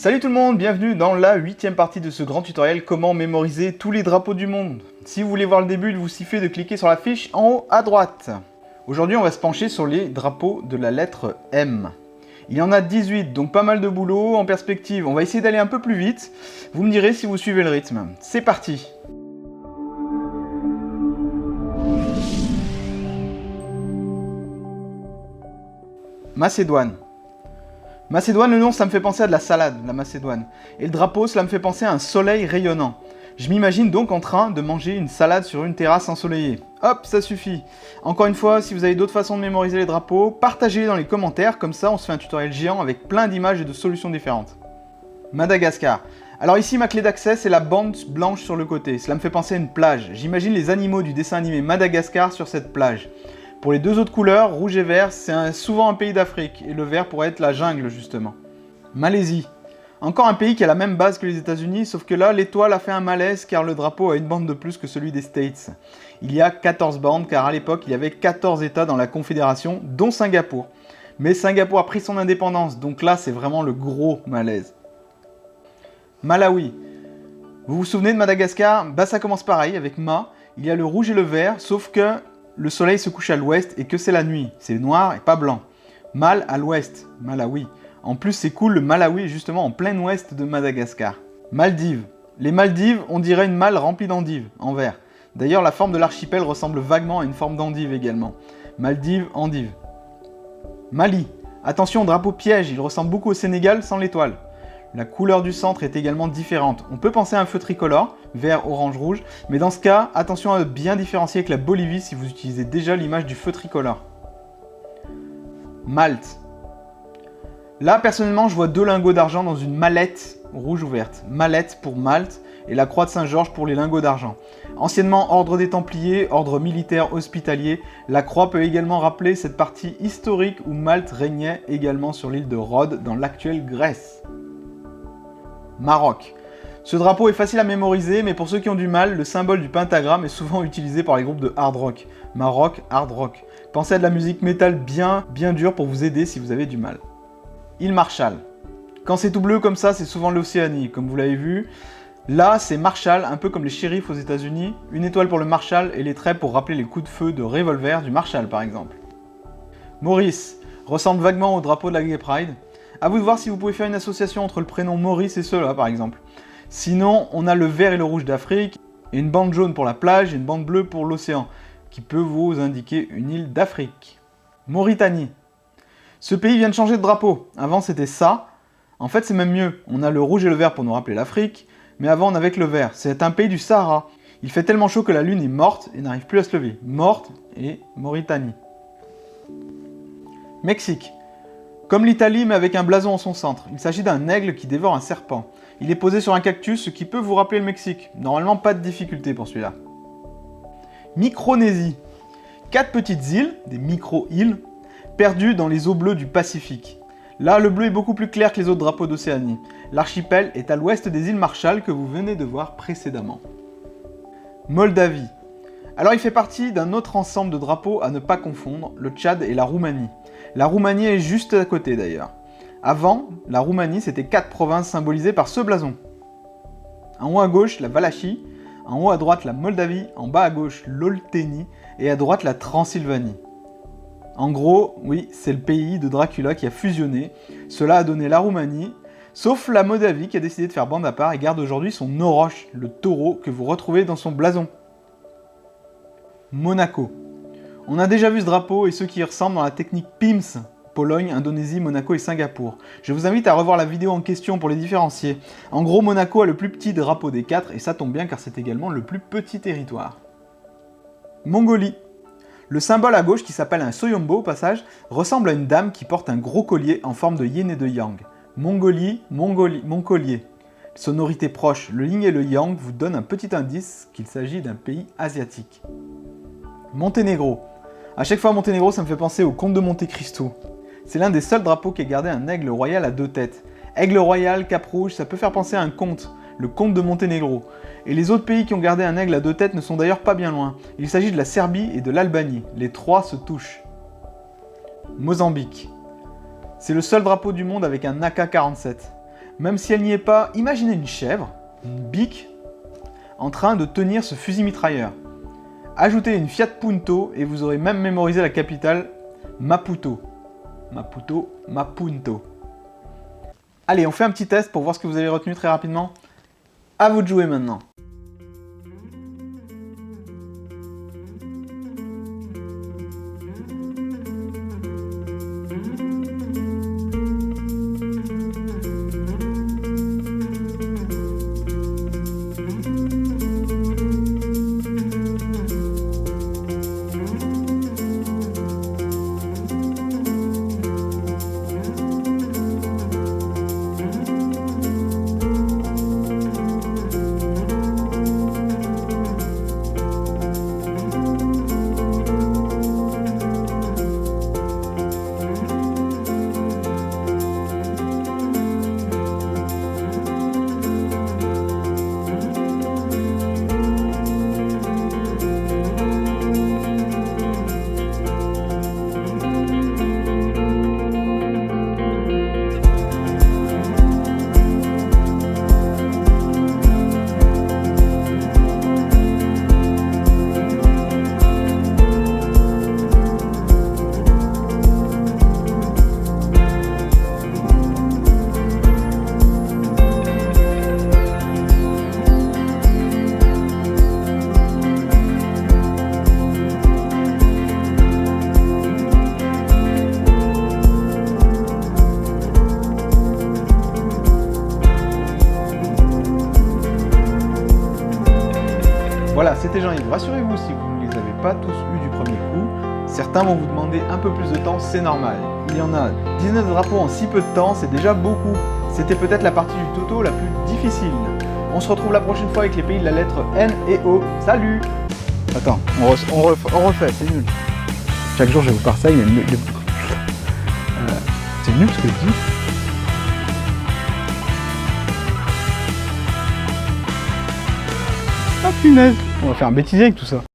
Salut tout le monde, bienvenue dans la 8e partie de ce grand tutoriel comment mémoriser tous les drapeaux du monde. Si vous voulez voir le début, il vous suffit de cliquer sur la fiche en haut à droite. Aujourd'hui, on va se pencher sur les drapeaux de la lettre M. Il y en a 18, donc pas mal de boulot en perspective. On va essayer d'aller un peu plus vite. Vous me direz si vous suivez le rythme. C'est parti! Macédoine. Macédoine, le nom, ça me fait penser à de la salade, la Macédoine. Et le drapeau, cela me fait penser à un soleil rayonnant. Je m'imagine donc en train de manger une salade sur une terrasse ensoleillée. Hop, ça suffit. Encore une fois, si vous avez d'autres façons de mémoriser les drapeaux, partagez-les dans les commentaires, comme ça on se fait un tutoriel géant avec plein d'images et de solutions différentes. Madagascar. Alors ici, ma clé d'accès, c'est la bande blanche sur le côté. Cela me fait penser à une plage. J'imagine les animaux du dessin animé Madagascar sur cette plage. Pour les deux autres couleurs, rouge et vert, c'est souvent un pays d'Afrique, et le vert pourrait être la jungle justement. Malaisie. Encore un pays qui a la même base que les États-Unis, sauf que là, l'étoile a fait un malaise car le drapeau a une bande de plus que celui des States. Il y a 14 bandes car à l'époque, il y avait 14 États dans la Confédération, dont Singapour. Mais Singapour a pris son indépendance, donc là, c'est vraiment le gros malaise. Malawi. Vous vous souvenez de Madagascar? Bah ça commence pareil, avec Ma. Il y a le rouge et le vert, sauf que le soleil se couche à l'ouest et que c'est la nuit. C'est noir et pas blanc. Mal à l'ouest, Malawi. En plus, c'est cool, le Malawi est justement en plein ouest de Madagascar. Maldives. Les Maldives, on dirait une malle remplie d'endives, en vert. D'ailleurs, la forme de l'archipel ressemble vaguement à une forme d'endive également. Maldives, endives. Mali. Attention, drapeau piège, il ressemble beaucoup au Sénégal sans l'étoile. La couleur du centre est également différente. On peut penser à un feu tricolore, vert, orange, rouge, mais dans ce cas, attention à bien différencier avec la Bolivie si vous utilisez déjà l'image du feu tricolore. Malte. Là, personnellement, je vois deux lingots d'argent dans une mallette rouge ou verte. Mallette pour Malte et la croix de Saint-Georges pour les lingots d'argent. Anciennement ordre des Templiers, ordre militaire hospitalier, la croix peut également rappeler cette partie historique où Malte régnait également sur l'île de Rhodes dans l'actuelle Grèce. Maroc. Ce drapeau est facile à mémoriser, mais pour ceux qui ont du mal, le symbole du pentagramme est souvent utilisé par les groupes de hard rock. Maroc, hard rock. Pensez à de la musique métal bien dure pour vous aider si vous avez du mal. Île Marshall. Quand c'est tout bleu comme ça, c'est souvent l'Océanie, comme vous l'avez vu. Là, c'est Marshall, un peu comme les shérifs aux États-Unis. Une étoile pour le Marshall et les traits pour rappeler les coups de feu de revolver du Marshall, par exemple. Maurice. Ressemble vaguement au drapeau de la Gay Pride. À vous de voir si vous pouvez faire une association entre le prénom Maurice et ceux-là, par exemple. Sinon, on a le vert et le rouge d'Afrique, et une bande jaune pour la plage et une bande bleue pour l'océan, qui peut vous indiquer une île d'Afrique. Mauritanie. Ce pays vient de changer de drapeau. Avant, c'était ça. En fait, c'est même mieux. On a le rouge et le vert pour nous rappeler l'Afrique, mais avant, on avait que le vert. C'est un pays du Sahara. Il fait tellement chaud que la lune est morte et n'arrive plus à se lever. Morte et Mauritanie. Mexique. Comme l'Italie, mais avec un blason en son centre. Il s'agit d'un aigle qui dévore un serpent. Il est posé sur un cactus, ce qui peut vous rappeler le Mexique. Normalement, pas de difficulté pour celui-là. Micronésie. 4 petites îles, des micro-îles, perdues dans les eaux bleues du Pacifique. Là, le bleu est beaucoup plus clair que les autres drapeaux d'Océanie. L'archipel est à l'ouest des îles Marshall que vous venez de voir précédemment. Moldavie. Alors, il fait partie d'un autre ensemble de drapeaux à ne pas confondre, le Tchad et la Roumanie. La Roumanie est juste à côté d'ailleurs. Avant, la Roumanie, c'était 4 provinces symbolisées par ce blason. En haut à gauche, la Valachie, en haut à droite, la Moldavie, en bas à gauche, l'Olténie, et à droite, la Transylvanie. En gros, oui, c'est le pays de Dracula qui a fusionné. Cela a donné la Roumanie, sauf la Moldavie qui a décidé de faire bande à part et garde aujourd'hui son oroche, le taureau que vous retrouvez dans son blason. Monaco. On a déjà vu ce drapeau et ceux qui y ressemblent dans la technique PIMS, Pologne, Indonésie, Monaco et Singapour. Je vous invite à revoir la vidéo en question pour les différencier. En gros, Monaco a le plus petit drapeau des 4 et ça tombe bien car c'est également le plus petit territoire. Mongolie. Le symbole à gauche qui s'appelle un soyombo au passage ressemble à une dame qui porte un gros collier en forme de yin et de yang. Mongolie, mon collier. Sonorité proche, le yin et le yang vous donnent un petit indice qu'il s'agit d'un pays asiatique. Monténégro. À chaque fois Monténégro, ça me fait penser au comte de Monte Cristo. C'est l'un des seuls drapeaux qui a gardé un aigle royal à 2 têtes. Aigle royal, cap rouge, ça peut faire penser à un comte, le comte de Monténégro. Et les autres pays qui ont gardé un aigle à 2 têtes ne sont d'ailleurs pas bien loin. Il s'agit de la Serbie et de l'Albanie. Les 3 se touchent. Mozambique. C'est le seul drapeau du monde avec un AK-47. Même si elle n'y est pas, imaginez une chèvre, une bique, en train de tenir ce fusil mitrailleur. Ajoutez une Fiat Punto et vous aurez même mémorisé la capitale Maputo. Maputo, Mapunto. Allez, on fait un petit test pour voir ce que vous avez retenu très rapidement. À vous de jouer maintenant. Voilà, c'était Jean-Yves. Rassurez-vous, si vous ne les avez pas tous eus du premier coup, certains vont vous demander un peu plus de temps, c'est normal. Il y en a 19 drapeaux en si peu de temps, c'est déjà beaucoup. C'était peut-être la partie du Toto la plus difficile. On se retrouve la prochaine fois avec les pays de la lettre N et O. Salut! Attends, on refait, c'est nul. Chaque jour je vous parle ça, il y a c'est nul ce que je dis. Ah punaise! On va faire un bêtisier avec tout ça.